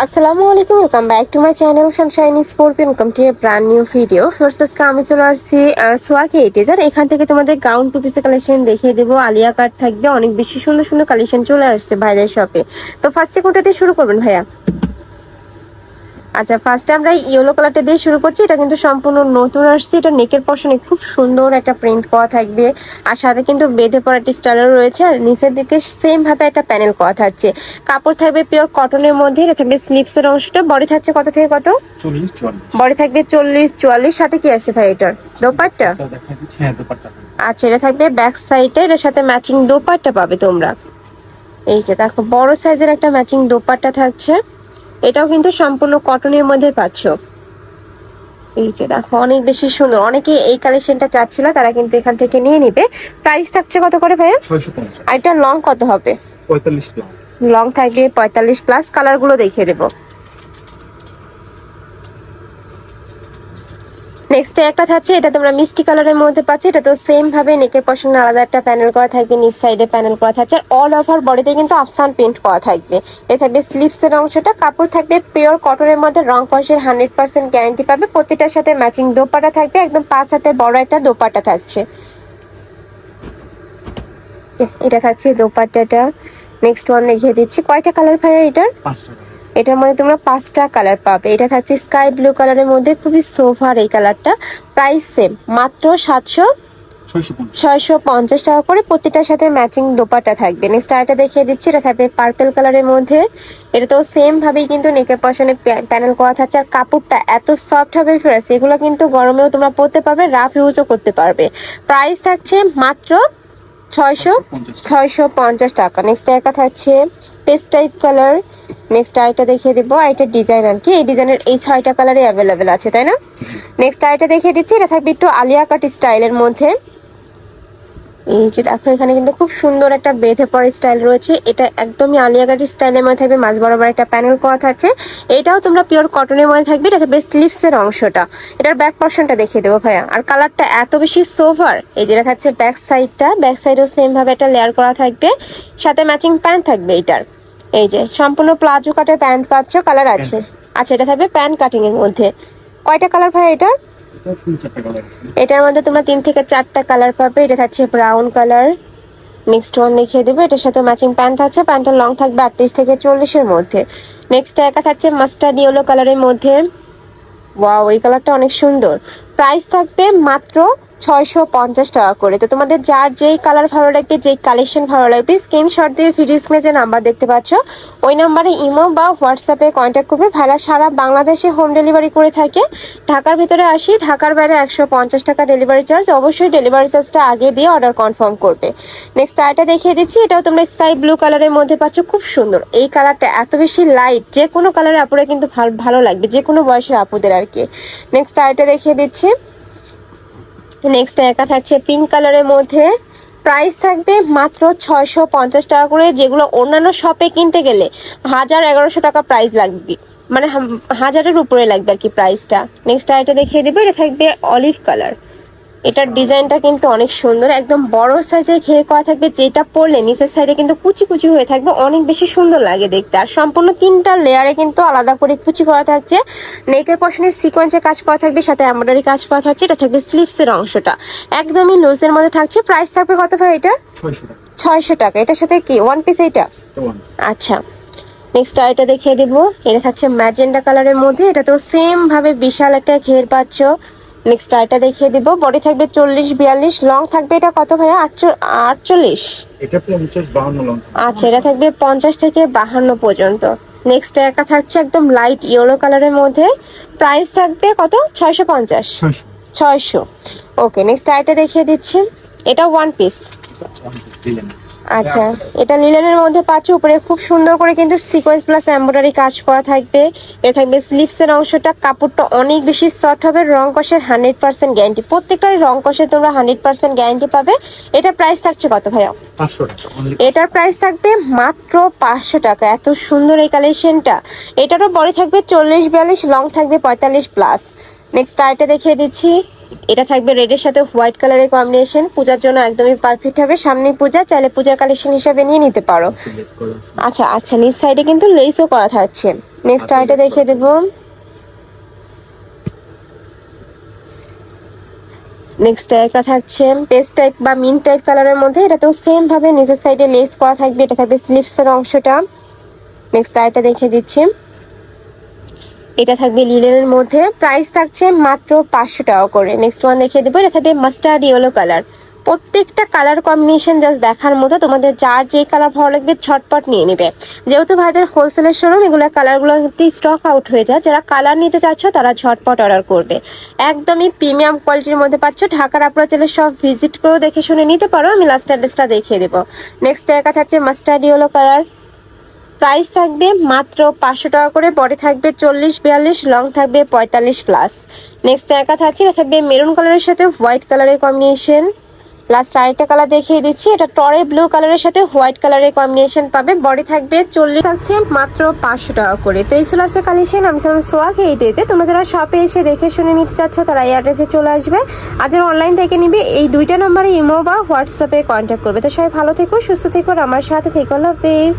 আসসালামু আলাইকুম, welcome back to my channel Sunshine scorpion. Welcome to A brand new video. First আজকে আমি চলে আসছি সোয়াকে ইটেজার। এখান থেকে তোমাদের গাউন টু পিসের কালেকশন দেখিয়ে দেবো। আলিয়া কাট থাকবে, অনেক বেশি সুন্দর সুন্দর কালেকশন চলে আসছে ভাইদের শপে। তো ফার্স্টে কোনটা দিয়ে শুরু করবেন ভাইয়া? আচ্ছা, ফার্স্টে আমরা ইয়েলো কালারটা দিয়ে শুরু করছি। এটা কিন্তু সম্পূর্ণ নতুন আসছে। এটা নেকের পশনে খুব সুন্দর একটা প্রিন্ট করা থাকবে, আর সাথে কিন্তু বেঁধে পড়া একটা স্টাইলও রয়েছে। আর নিচের দিকে সেম ভাবে একটা প্যানেল করা থাকছে। কাপড় থাকবে পিওর কটনের মধ্যে। এটা থাকবে স্লিভসের অংশটা। বডি থাকছে কত থেকে কত? 40-44। বডি থাকবে 40-44। সাথে কি আছে ভাই এটার? দোপাট্টা। আচ্ছা, এটা থাকবে ব্যাক সাইডে। এর সাথে ম্যাচিং দোপাট্টা পাবে তোমরা। এই যে দেখো, বড় সাইজের একটা ম্যাচিং দোপাট্টা থাকছে। এটাও কিন্তু সম্পূর্ণ কটনের মধ্যে পাচ্ছ। এই যে দেখো, অনেক বেশি সুন্দর। অনেকে এই কালেকশনটা চাচ্ছিল, তারা কিন্তু এখান থেকে নিয়ে নিবে। প্রাইস থাকছে কত করে ভাইয়া? 650। আর এটা লং কত হবে? 45+। লং থাকবে 45+। কালার গুলো দেখিয়ে দেবো। নেক্সট একটা থাকছে, এটা তোমরা মিষ্টি কালারের মধ্যে পাচ্ছ। এটা তো সেম ভাবে নেকের পশনে আলাদা একটা প্যানেল করা থাকবে, নিচ সাইডে প্যানেল করা থাকছে। আর অল ওভার বডিতে কিন্তু আফসান প্রিন্ট করা থাকবে। এটা থাকবে স্লিভসের অংশটা। কাপড় থাকবে পিওর কটনের মধ্যে, রং কষের 100% গ্যারান্টি পাবে। প্রতিটার সাথে ম্যাচিং দোপাট্টা থাকবে, একদম 5 হাতের বড় একটা দোপাট্টা থাকছে। এটা থাকছে দোপাট্টাটা। নেক্সট ওয়ান দেখিয়ে দিচ্ছি। কয়টা কালার ভাইয়া এটার? 5টা। এটার মধ্যে তোমরা 5টা কালার পাবে। এটা থাকছে স্কাই ব্লু কালারের মধ্যে, খুবই সোভার এই কালারটা। প্রাইস সেম, মাত্র 650 টাকা করে। প্রতিটার সাথে ম্যাচিং দোপাট্টা থাকবে। নেক্সট আরেকটা দেখিয়ে দিচ্ছি। এটা থাকবে পার্পল কালারের মধ্যে। এটা তো সেম ভাবেই কিন্তু নেকের পশনে প্যানেল করা থাকছে। আর কাপড়টা এত সফট হবে ফ্রেশ, এগুলো কিন্তু গরমেও তোমরা পরতে পারবে, রাফ ইউজও করতে পারবে। প্রাইস থাকছে মাত্র 650 টাকা। নেক্সট একটা থাকছে পেস্ট টাইপ কালার। নেক্সট আরেকটা দেখিয়ে দিব। আরেকটা ডিজাইন আর কি, এই ডিজাইনের এই 6টা কালারই অ্যাভেলেবেল আছে, তাই না? নেক্সট আরেকটা দেখিয়ে দিচ্ছি। এটা থাকবে একটু আলিয়া কাট স্টাইলের মধ্যে। এই যে দেখো, এখানে কিন্তু খুব সুন্দর একটা বেঁধে পড়া স্টাইল রয়েছে। এটা একদমই আলিয়া কাট স্টাইলের মধ্যে থাকবে, মাঝ বরাবর একটা প্যানেল করা থাকছে। এটাও তোমরা পিওর কটনের মধ্যে থাকবে। এটা থাকবে স্লিভসের অংশটা। এটার ব্যাক পোর্শনটা দেখিয়ে দেবো ভাইয়া। আর কালারটা এত বেশি সোভার। এই যেটা থাকছে ব্যাক সাইডটা, ব্যাক সাইডেও সেম ভাবে একটা লেয়ার করা থাকবে, সাথে ম্যাচিং প্যান্ট থাকবে এটার। এই যে সম্পূর্ণ প্লাজো কাটের প্যান্ট পাচ্ছ, কালার আছে। আচ্ছা, এটা থাকবে প্যান্ট কাটিং এর মধ্যে। কয়টা কালার ভাই এটার? এটার মধ্যে তোমরা 3 থেকে 4টা কালার পাবে। এটা থাকছে ব্রাউন কালার। নেক্সট ওয়ান দেখিয়ে দেবো। এটার সাথে ম্যাচিং প্যান্ট থাকছে। প্যান্টের লং থাকবে 38 থেকে 40-এর মধ্যে। নেক্সট একা থাকছে মাস্টার্ড ইয়েলো কালারের মধ্যে। ওয়াও, এই কালারটা অনেক সুন্দর। প্রাইস থাকবে মাত্র 650 টাকা করে। তো তোমাদের যার যেই কালার ভালো লাগবে, যেই কালেকশন ভালো লাগবে, স্ক্রিনশট দিয়ে ভিডিও স্ক্রিনে যে নাম্বার দেখতে পাচ্ছ, ওই নাম্বারে ইমো বা হোয়াটসঅ্যাপে কন্ট্যাক্ট করবে। ভাইরা সারা বাংলাদেশে হোম ডেলিভারি করে থাকে। ঢাকার ভিতরে আসি, ঢাকার বাইরে 150 টাকা ডেলিভারি চার্জ। অবশ্যই ডেলিভারি চার্জটা আগে দিয়ে অর্ডার কনফার্ম করবে। নেক্সট আরেকটা দেখিয়ে দিচ্ছি। এটাও তোমরা স্কাই ব্লু কালারের মধ্যে পাচ্ছ, খুব সুন্দর। এই কালারটা এত বেশি লাইট, যে কোনো কালারের আপুরা কিন্তু ভালো লাগবে, যে কোনো বয়সের আপুদের আর কি। নেক্সট আরেকটা দেখিয়ে দিচ্ছি। নেক্সট একা থাকছে পিঙ্ক কালারের মধ্যে। প্রাইস থাকবে মাত্র 650 টাকা করে। যেগুলো অন্যান্য শপে কিনতে গেলে 1000-1100 টাকা প্রাইস লাগবে, মানে 1000-এর উপরে লাগবে আর কি প্রাইসটা। নেক্সট আরেকটা দেখিয়ে দেবো। এটা থাকবে অলিভ কালার। এটার ডিজাইনটা কিন্তু অনেক সুন্দর, একদম বড় সাইজের ঘের করা থাকবে। যেটা পরলে নিচের সাইডে কিন্তু কুচি কুচি হয়ে থাকবে, অনেক বেশি সুন্দর লাগে দেখতে। আর সম্পূর্ণ 3টা লেয়ারে কিন্তু আলাদা করে কুচি করা থাকছে। নেকের পশনে সিকোয়েন্সে কাজ করা থাকবে, সাথে এমব্রয়ডারি কাজ করা থাকছে। এটা থাকবে স্লিভসের অংশটা, একদমই লুজের মধ্যে থাকছে। প্রাইস থাকবে কত ভাই এটা? 600 টাকা। এটার সাথে কি ওয়ান পিস এটা? আচ্ছা, নেক্সট আইটা দেখিয়ে দিব। এটা থাকছে ম্যাজেন্ডা কালারের মধ্যে। এটা তো সেম ভাবে বিশাল একটা ঘের পাচ্ছ। নেক্সট আইটা দেখিয়ে দিব। বডি থাকবে 40-42, লং থাকবে এটা কত ভাইয়া? 48? এটা 50-52 লং। আচ্ছা, এটা থাকবে 50 থেকে 52 পর্যন্ত। নেক্সট একা থাকছে একদম লাইট ইয়েলো কালারের মধ্যে। প্রাইস থাকবে কত? 650? ওকে, নেক্সট আইটা দেখিয়ে দিচ্ছি। এটা ওয়ান পিস। আচ্ছা, এটা লিলেনের মধ্যে পাচ্ছ। উপরে খুব সুন্দর করে কিন্তু সিকোয়েন্স প্লাস এমব্রয়ডারি কাজ করা থাকবে। এটা থাকবে স্লিভসের অংশটা। কাপড়টা অনেক বেশি সফট হবে, রং কষের 100% গ্যারান্টি। প্রত্যেকটারই রং কষে তোমরা 100% গ্যারান্টি পাবে। এটার প্রাইস থাকছে কত ভাইয়া? 500 টাকা। এটার প্রাইস থাকবে মাত্র 500 টাকা। এত সুন্দর এই কালেকশনটা। এটারও বডি থাকবে 40-42, লং থাকবে 45+। নেক্সট আরেকটা দেখিয়ে দিচ্ছি। এটা থাকবে রেডের সাথে হোয়াইট কালারের কম্বিনেশন। পূজার জন্য একদমই পারফেক্ট হবে। সামনে পূজা, চাইলে পূজার কালেকশন হিসেবে নিয়ে নিতে পারো। আচ্ছা, নিচ সাইডে কিন্তু লেসও করা থাকছে। নেক্সট আইটা দেখিয়ে দেব। নেক্সট একটা থাকছে পেস্ট টাইপ বা মিন্ট টাইপ কালারের মধ্যে, এটাতেও সেম ভাবে নিচের সাইডে লেস করা থাকবে, এটা থাকবে স্লিভসের অংশটা। নেক্সট আইটা দেখিয়ে দিচ্ছি, এটা থাকবে লিলেনের মধ্যে, প্রাইস থাকছে মাত্র 500 টাকা করে। নেক্সট ওয়ান দেখিয়ে দেবো, এটা থাকবে মাস্টার্ড ইয়েলো কালার। প্রত্যেকটা কালার কম্বিনেশন জাস্ট দেখার মতো, তোমাদের যার যে কালার ভালো লাগবে ঝটপট নিয়ে নেবে। যেহেতু ভাইদের হোলসেলের শোরুম, এগুলো কালারগুলো স্টক আউট হয়ে যায়, যারা কালার নিতে চাচ্ছ তারা ঝটপট অর্ডার করবে। একদমই প্রিমিয়াম কোয়ালিটির মধ্যে পাচ্ছ। ঢাকার আপনারা চাইলে সব ভিজিট করেও দেখে শুনে নিতে পারো, আমি লাস্ট অ্যাড্রেসটা দেখিয়ে দেবো। নেক্সট একা থাকছে মাস্টার্ড ইয়েলো কালার, প্রাইস থাকবে মাত্র 500 টাকা করে। বডি থাকবে 40-42, লং থাকবে 45+। নেক্সট একা থাকছে, এটা থাকবে মেরুন কালারের সাথে হোয়াইট কালারের কম্বিনেশন। লাস্ট আরেকটা কালার দেখিয়ে দিচ্ছি, এটা টরে ব্লু কালারের সাথে হোয়াইট কালারের কম্বিনেশন পাবে। বডি থাকবে 40, থাকছে মাত্র 500 টাকা করে। তো এই ছিল আজকে কালেকশন। আমি ছিলাম সোয়া হেরিটেজে। তোমরা যারা শপে এসে দেখে শুনে নিতে চাচ্ছ তারা এই অ্যাড্রেসে চলে আসবে, আর যারা অনলাইন থেকে নিবে এই দুইটা নম্বরে ইমো বা হোয়াটসঅ্যাপে কন্ট্যাক্ট করবে। তো সবাই ভালো থেকো, সুস্থ থেকো, আমার সাথে থেকো। আল্লাহ হাফেজ।